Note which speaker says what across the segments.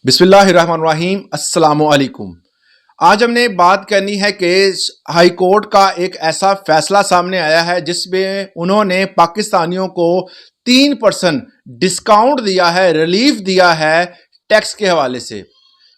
Speaker 1: बिस्मिल्लाहिर्रहमानिर्रहीम अस्सलामुअलैकुम। आज हमने बात करनी है कि हाई कोर्ट का एक ऐसा फैसला सामने आया है जिसमें उन्होंने पाकिस्तानियों को 3% डिस्काउंट दिया है, रिलीफ दिया है टैक्स के हवाले से।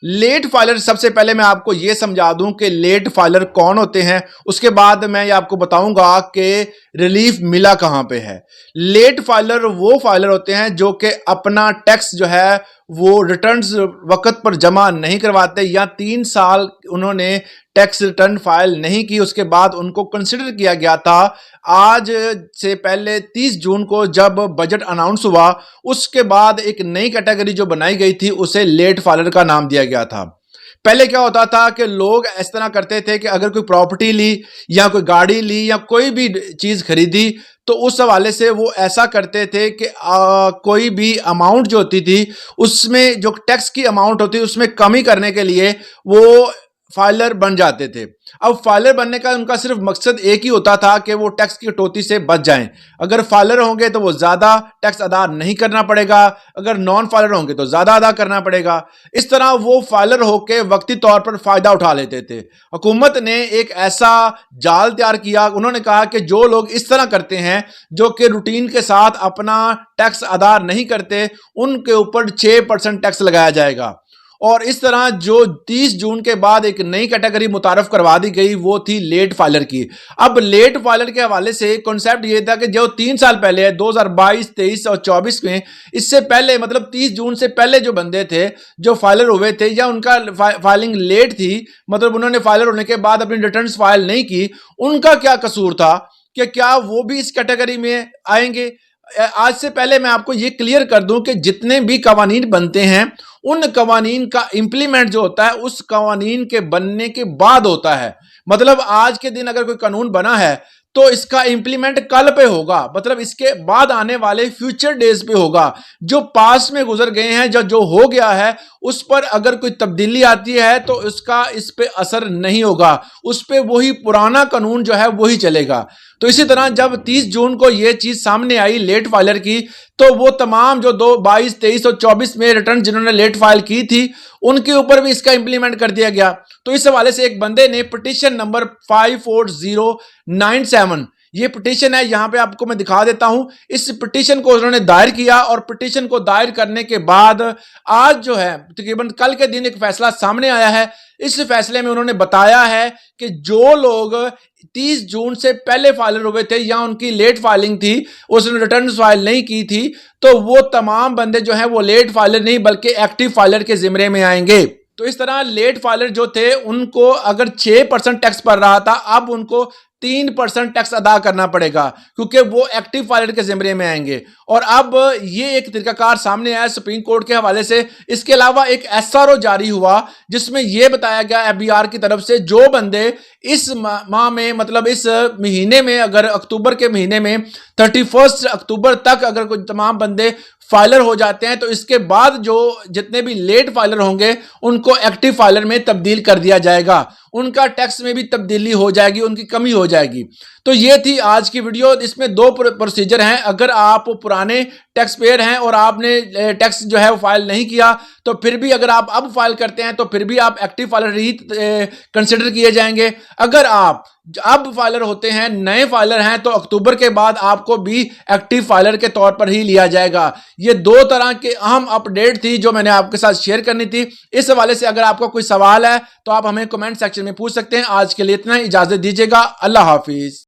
Speaker 1: लेट फाइलर, सबसे पहले मैं आपको यह समझा दूं कि लेट फाइलर कौन होते हैं, उसके बाद मैं ये आपको बताऊंगा कि रिलीफ मिला कहां पे है। लेट फाइलर वो फाइलर होते हैं जो कि अपना टैक्स जो है वो रिटर्न्स वक्त पर जमा नहीं करवाते या 3 साल उन्होंने टैक्स रिटर्न फाइल नहीं की, उसके बाद उनको कंसिडर किया गया था। आज से पहले 30 जून को जब बजट अनाउंस हुआ, उसके बाद एक नई कैटेगरी जो बनाई गई थी उसे लेट फाइलर का नाम दिया गया था। पहले क्या होता था कि लोग इस तरह करते थे कि अगर कोई प्रॉपर्टी ली या कोई गाड़ी ली या कोई भी चीज़ खरीदी तो उस हवाले से वो ऐसा करते थे कि कोई भी अमाउंट जो होती थी उसमें जो टैक्स की अमाउंट होती उसमें कमी करने के लिए वो फाइलर बन जाते थे। अब फाइलर बनने का उनका सिर्फ मकसद एक ही होता था कि वो टैक्स की कटौती से बच जाएं। अगर फाइलर होंगे तो वो ज़्यादा टैक्स अदा नहीं करना पड़ेगा, अगर नॉन फाइलर होंगे तो ज़्यादा अदा करना पड़ेगा। इस तरह वो फाइलर होकर वक्ती तौर पर फ़ायदा उठा लेते थे। हुकूमत ने एक ऐसा जाल तैयार किया, उन्होंने कहा कि जो लोग इस तरह करते हैं, जो कि रूटीन के साथ अपना टैक्स अदा नहीं करते, उनके ऊपर 6% टैक्स लगाया जाएगा। और इस तरह जो 30 जून के बाद एक नई कैटेगरी मुतारफ करवा दी गई वो थी लेट फाइलर की। अब लेट फाइलर के हवाले से कॉन्सेप्ट ये था कि जो 3 साल पहले है 2022, 23 और 24 में, इससे पहले मतलब 30 जून से पहले जो बंदे थे जो फाइलर हुए थे या उनका फाइलिंग लेट थी, मतलब उन्होंने फाइलर होने के बाद अपनी रिटर्न्स फाइल नहीं की, उनका क्या कसूर था कि क्या वो भी इस कैटेगरी में आएंगे? आज से पहले मैं आपको ये क्लियर कर दूं कि जितने भी कवानीन बनते हैं उन कवानीन का इंप्लीमेंट जो होता है उस कवानीन के बनने के बाद होता है। मतलब आज के दिन अगर कोई कानून बना है तो इसका इंप्लीमेंट कल पे होगा, मतलब इसके बाद आने वाले फ्यूचर डेज पे होगा। जो पास में गुजर गए हैं, जो हो गया है, उस पर अगर कोई तब्दीली आती है तो उसका इस पे असर नहीं होगा, उस पे वही पुराना कानून जो है वही चलेगा। तो इसी तरह जब 30 जून को ये चीज सामने आई लेट फाइलर की, तो वो तमाम जो 22, 23 और 24 में रिटर्न जिन्होंने लेट फाइल की थी उनके ऊपर भी इसका इंप्लीमेंट कर दिया गया। तो इस हवाले से एक बंदे ने पिटीशन नंबर 54097, ये पिटीशन है, यहां पे आपको मैं दिखा देता हूं। इस पिटीशन को उन्होंने दायर किया और पिटीशन को दायर करने के बाद आज जो है तकरीबन कल के दिन एक फैसला सामने आया है। इस फैसले में उन्होंने बताया है कि जो लोग 30 जून से पहले फाइलर हुए थे या उनकी लेट फाइलिंग थी, उसने रिटर्न फाइल नहीं की थी, तो वो तमाम बंदे जो हैं वो लेट फाइलर नहीं बल्कि एक्टिव फाइलर के जिम्मे में आएंगे। तो इस तरह लेट फाइलर जो थे उनको अगर 6% टैक्स पड़ रहा था, अब उनको 3% टैक्स अदा करना पड़ेगा क्योंकि वो एक्टिव फाइलर के जिम्मे में आएंगे। और अब ये एक तरीकाकार सामने आया सुप्रीम कोर्ट के हवाले से। इसके अलावा एक एसआरओ जारी हुआ जिसमें यह बताया गया एफबीआर की तरफ से, जो बंदे इस माह में मतलब इस महीने में, अगर अक्टूबर के महीने में 31 अक्टूबर तक अगर कोई तमाम बंदे फाइलर हो जाते हैं तो इसके बाद जो जितने भी लेट फाइलर होंगे उनको एक्टिव फाइलर में तब्दील कर दिया जाएगा, उनका टैक्स में भी तब्दीली हो जाएगी, उनकी कमी हो जाएगी। तो ये थी आज की वीडियो। इसमें 2 प्रोसीजर हैं। अगर आप पुराने टैक्स पेयर हैं और आपने टैक्स जो है वो फाइल नहीं किया तो फिर भी अगर आप अब फाइल करते हैं तो फिर भी आप एक्टिव फाइलर ही कंसिडर किए जाएंगे। अगर आप अब फाइलर होते हैं, नए फाइलर हैं, तो अक्टूबर के बाद आपको भी एक्टिव फाइलर के तौर पर ही लिया जाएगा। ये 2 तरह के अहम अपडेट थी जो मैंने आपके साथ शेयर करनी थी। इस हवाले से अगर आपका कोई सवाल है तो आप हमें कमेंट सेक्शन में पूछ सकते हैं। आज के लिए इतना ही, इजाजत दीजिएगा। अल्लाह हाफिज।